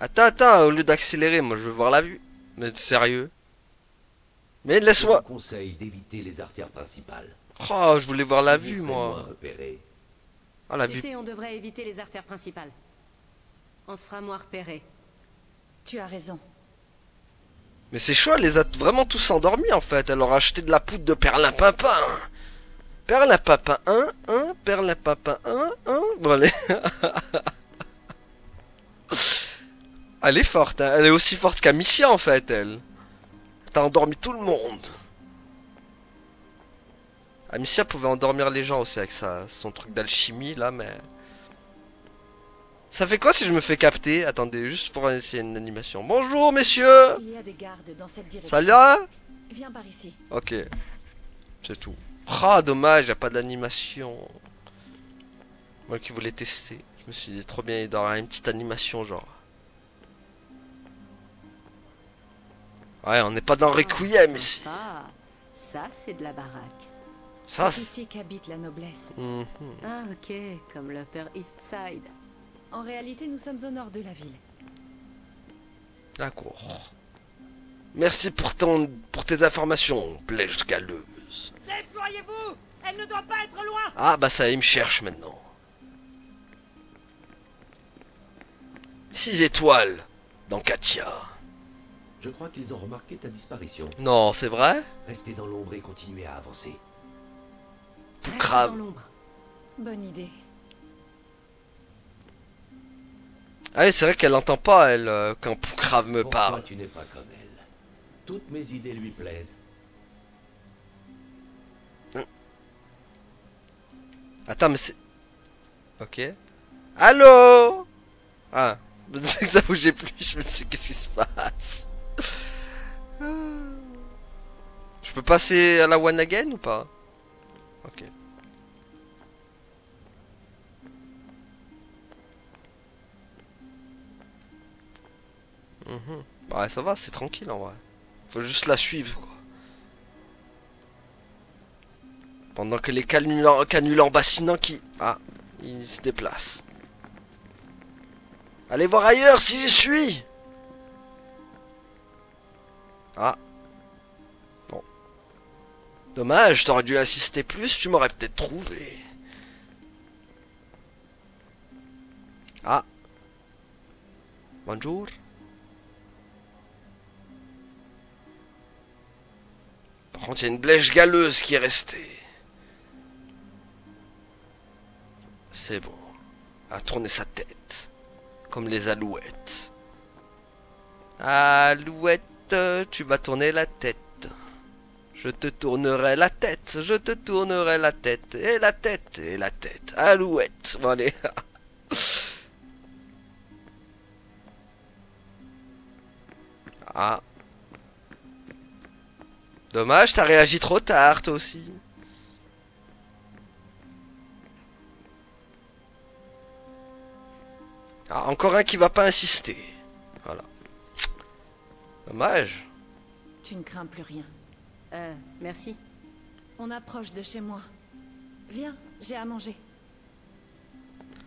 Attends, au lieu d'accélérer, moi je veux voir la vue. Mais sérieux? Mais laisse-moi. Je te conseille d'éviter les artères principales. Oh, je voulais voir la Vous vue, serez moi. moins repérés. Ah, la Tu vue. sais, on devrait éviter les artères principales. On se fera moins repérer. Tu as raison. Mais c'est chaud, elle les a vraiment tous endormis en fait. Elle leur a acheté de la poudre de perlimpinpin. Perlimpinpin 1, perlimpinpin 1. Bon, allez. Elle est forte, hein. Elle est aussi forte qu'Amicia en fait, elle. T'as endormi tout le monde. Amicia pouvait endormir les gens aussi avec son truc d'alchimie là, mais... Ça fait quoi si je me fais capter? Attendez, juste pour essayer une animation. Bonjour, messieurs. Il y a des gardes dans cette direction. Ça va? Viens par ici. Ok. C'est tout. Ah, dommage, y a pas d'animation. Moi qui voulais tester. Je me suis dit trop bien, il doit y avoir une petite animation genre. Ouais, on n'est pas dans Requiem ici. Ah, ça c'est de la baraque. Ça, C'est c'est... ici qu'habite la noblesse. Mhm. Ah ok, comme l'Upper East Side. En réalité, nous sommes au nord de la ville. D'accord. Merci pour tes informations, blèche galeuse. Déployez-vous! Elle ne doit pas être loin! Ah bah ça, il me cherche maintenant. 6 étoiles dans Katia. Je crois qu'ils ont remarqué ta disparition. Non, c'est vrai? Restez dans l'ombre et continuez à avancer. Tout Reste crave. dans l'ombre. Bonne idée. Ah oui, c'est vrai qu'elle entend pas, elle, quand Poucrave me Pourquoi parle. tu n'es pas comme elle? Toutes mes idées lui plaisent. Attends, mais c'est... Ok. Allô? Ah, c'est que ça bougeait plus, je me suis dit, qu'est-ce qui se passe? Je peux passer à la one again ou pas? Ok. Ouais, ça va, c'est tranquille en vrai. Faut juste la suivre, quoi. Pendant que les canulants bassinants qui... Ah, ils se déplacent. Allez voir ailleurs si j'y suis. Ah. Bon. Dommage, t'aurais dû insister plus, tu m'aurais peut-être trouvé. Ah. Bonjour. Par contre, il y a une blèche galeuse qui est restée. C'est bon. À tourner sa tête. Comme les alouettes. Alouette, tu vas tourner la tête. Je te tournerai la tête. Je te tournerai la tête. Et la tête. Et la tête. Alouette. Bon, allez. Ah. Dommage, t'as réagi trop tard, toi aussi. Ah, encore un qui va pas insister. Voilà. Dommage. Tu ne crains plus rien. Merci. On approche de chez moi. Viens, j'ai à manger.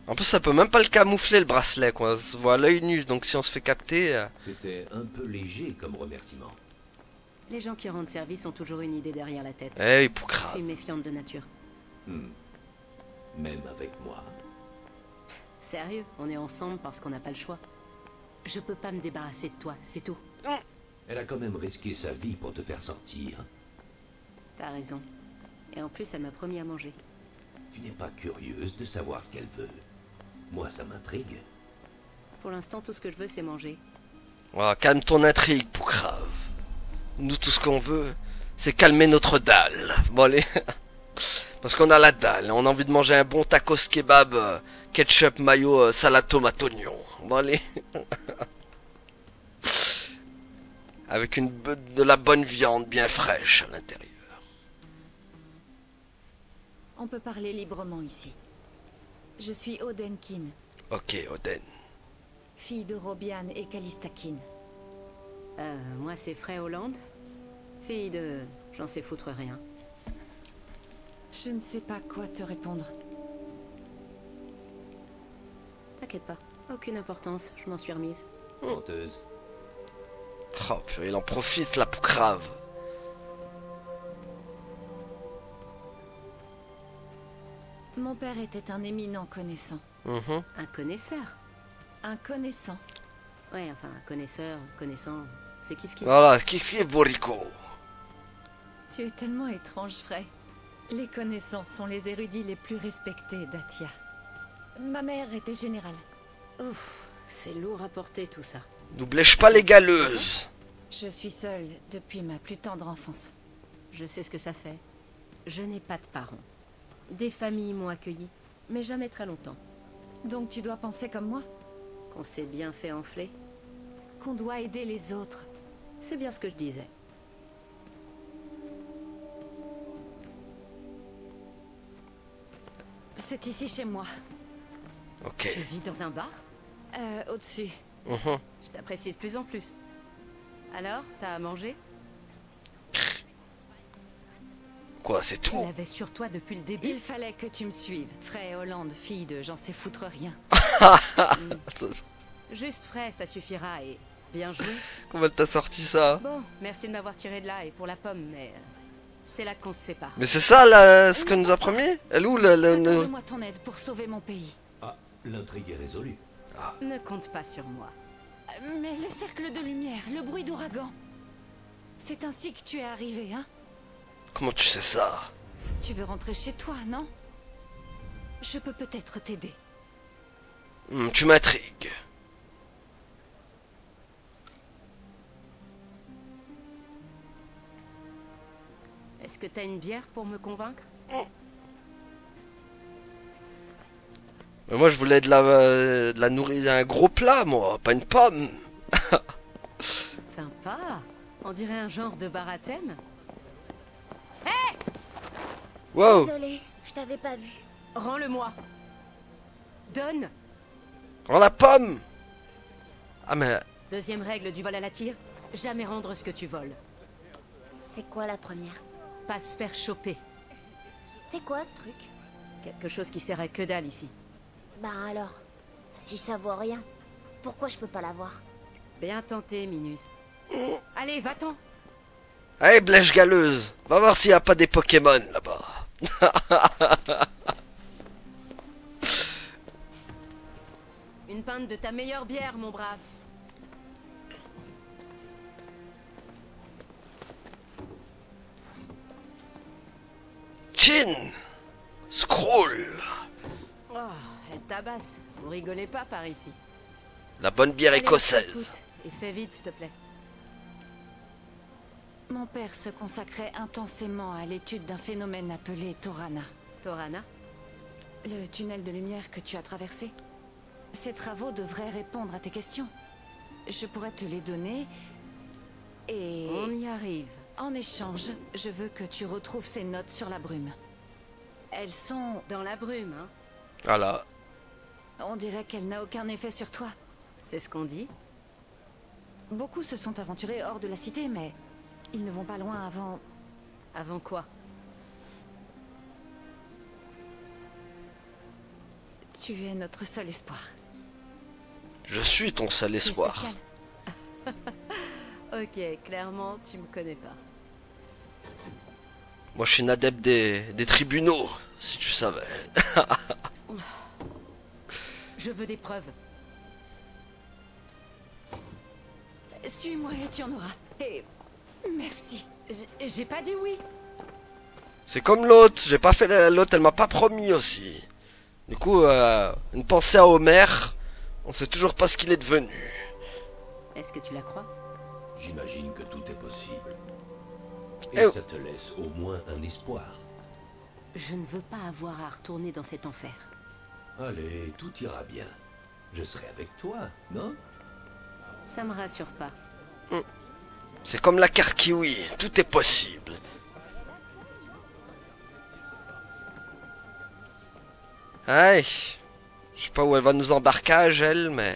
En plus, ça peut même pas le camoufler, le bracelet, quoi. Ça se voit à l'œil nu, donc si on se fait capter... C'était un peu léger comme remerciement. Les gens qui rendent service ont toujours une idée derrière la tête. Eh, Je Poucrave. suis méfiante de nature. Même avec moi. Sérieux, on est ensemble parce qu'on n'a pas le choix. Je peux pas me débarrasser de toi, c'est tout. Elle a quand même risqué sa vie pour te faire sortir. T'as raison. Et en plus, elle m'a promis à manger. Tu n'es pas curieuse de savoir ce qu'elle veut. Moi, ça m'intrigue. Pour l'instant, tout ce que je veux, c'est manger. Voilà, calme ton intrigue, Poucrave. Nous, tout ce qu'on veut, c'est calmer notre dalle. Bon, allez. Parce qu'on a la dalle, on a envie de manger un bon tacos kebab, ketchup, mayo, salade, tomate, oignon. Bon, allez. Avec de la bonne viande bien fraîche à l'intérieur. On peut parler librement ici. Je suis Odenkin, Ok, Oden. fille de Robian et Callistakin. Moi, c'est Frey Holland. Fille de... J'en sais foutre rien. Je ne sais pas quoi te répondre. T'inquiète pas. Aucune importance, je m'en suis remise. Menteuse. Oh, purée, il en profite, la Poucrave. Mon père était un éminent connaissant. Un connaisseur. Un connaissant. Ouais, enfin, un connaisseur, connaissant, c'est kiff-kiff. Voilà, kiff Borico. Tu es tellement étrange, Frey. Les connaissants sont les érudits les plus respectés d'Atia. Ma mère était générale. Ouf, c'est lourd à porter tout ça. N'oublie pas les galeuses. Je suis seule depuis ma plus tendre enfance. Je sais ce que ça fait. Je n'ai pas de parents. Des familles m'ont accueilli, mais jamais très longtemps. Donc tu dois penser comme moi? Qu'on s'est bien fait enfler? Qu'on doit aider les autres? C'est bien ce que je disais. C'est ici chez moi. Ok. Tu vis dans un bar? Au-dessus. Mhm. Je t'apprécie de plus en plus. Alors, t'as à manger? Quoi, c'est Tu tout? l'avais sur toi depuis le début? Il fallait que tu me suives. Frey Hollande, fille de j'en sais foutre rien. Juste frais, ça suffira et... Bien joué. Comment t'as sorti ça? Bon, merci de m'avoir tiré de là et pour la pomme, mais... c'est là qu'on se sépare. Mais c'est ça, là, ce que nous a promis? Elle où, Accorde-moi ton aide pour sauver mon pays. Ah, l'intrigue est résolue. Ne compte pas sur moi. Mais le cercle de lumière, le bruit d'ouragan. C'est ainsi que tu es arrivé, hein? Comment tu sais ça? Tu veux rentrer chez toi, non? Je peux peut-être t'aider. Tu m'intrigues. Est-ce que t'as une bière pour me convaincre? Mais moi, je voulais de la nourriture, un gros plat, moi, pas une pomme. Sympa. On dirait un genre de bar à thème. Wow. Désolée, je t'avais pas vu. Rends-le-moi. Donne. Rends la pomme. Ah, mais... Deuxième règle du vol à la tire. Jamais rendre ce que tu voles. C'est quoi la première? Pas se faire choper. C'est quoi ce truc? Quelque chose qui sert à que dalle ici. Bah alors, si ça vaut rien, pourquoi je peux pas l'avoir? Bien tenté, Minus. Allez, va-t'en. Allez, blèche galeuse. Va voir s'il n'y a pas des Pokémon, là-bas. Une pinte de ta meilleure bière, mon brave. Chin. Scroll. Oh, elle tabasse. Vous rigolez pas par ici. La bonne bière Allez, écossaise. écoute, et fais vite, s'il te plaît. Mon père se consacrait intensément à l'étude d'un phénomène appelé Torana. Torana? Le tunnel de lumière que tu as traversé. Ces travaux devraient répondre à tes questions. Je pourrais te les donner. Et... On y arrive. En échange, je veux que tu retrouves ces notes sur la brume. Elles sont... Dans la brume, hein? Voilà. On dirait qu'elle n'a aucun effet sur toi. C'est ce qu'on dit. Beaucoup se sont aventurés hors de la cité, mais ils ne vont pas loin avant... Avant quoi? Tu es notre seul espoir. Je suis ton seul Tu es espoir. spécial. Ok, clairement, tu me connais pas. Moi, je suis une adepte des tribunaux, si tu savais. Je veux des preuves. Suis-moi et tu en auras. Et... merci. J'ai pas dit oui. C'est comme l'autre. J'ai pas fait l'autre, elle m'a pas promis aussi. Du coup, une pensée à Homer. On sait toujours pas ce qu'il est devenu. Est-ce que tu la crois? J'imagine que tout est possible. Eh Et oh. ça te laisse au moins un espoir. Je ne veux pas avoir à retourner dans cet enfer. Allez, tout ira bien. Je serai avec toi, non? Ça me rassure pas. C'est comme la carte kiwi. Tout est possible. Aïe. Je sais pas où elle va nous embarquer, elle, mais...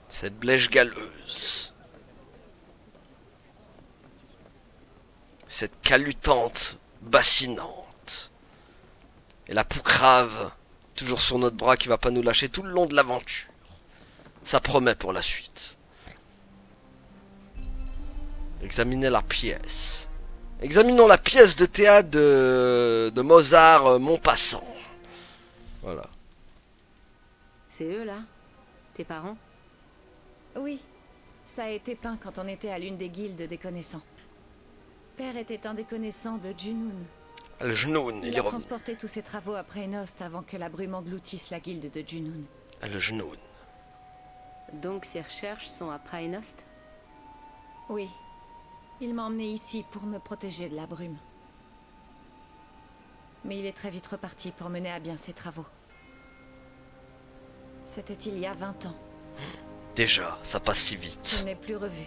Cette blèche galeuse. Cette calutante bassinante. Et la poucrave, toujours sur notre bras, qui va pas nous lâcher tout le long de l'aventure. Ça promet pour la suite. Examinez la pièce. Examinons la pièce de théâtre de Mozart, Montpassant. Voilà. C'est eux, là? Tes parents? Oui, ça a été peint quand on était à l'une des guildes des connaissants. Père était un des connaissants de Junoon. Le genou, il Il est a revenu. transporté tous ses travaux à Praenost avant que la brume engloutisse la guilde de Junoon. Le genou. Donc ces recherches sont à Praenost? Oui, il m'a emmené ici pour me protéger de la brume. Mais il est très vite reparti pour mener à bien ses travaux. C'était il y a 20 ans. Déjà, ça passe si Je vite. n'ai plus revu.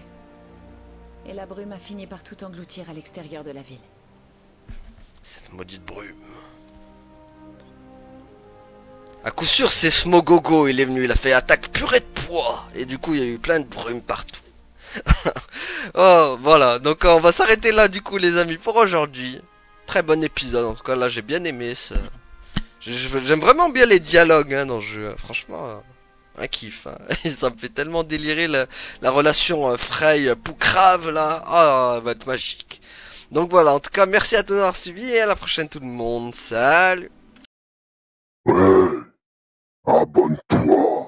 Et la brume a fini par tout engloutir à l'extérieur de la ville. Cette maudite brume. À coup sûr, c'est Smogogo, il est venu, il a fait attaque purée de poids. Et du coup, il y a eu plein de brume partout. Oh, voilà. Donc, on va s'arrêter là, du coup, les amis, pour aujourd'hui. Très bon épisode. En tout cas, là, j'ai bien aimé ce... J'aime vraiment bien les dialogues hein, dans le jeu. Franchement, un kiff. Hein. Ça me fait tellement délirer la relation Frey-Poucrave, là. Ah, elle va être magique. Donc voilà, en tout cas, merci à tous d'avoir suivi et à la prochaine tout le monde. Salut! Ouais, abonne-toi.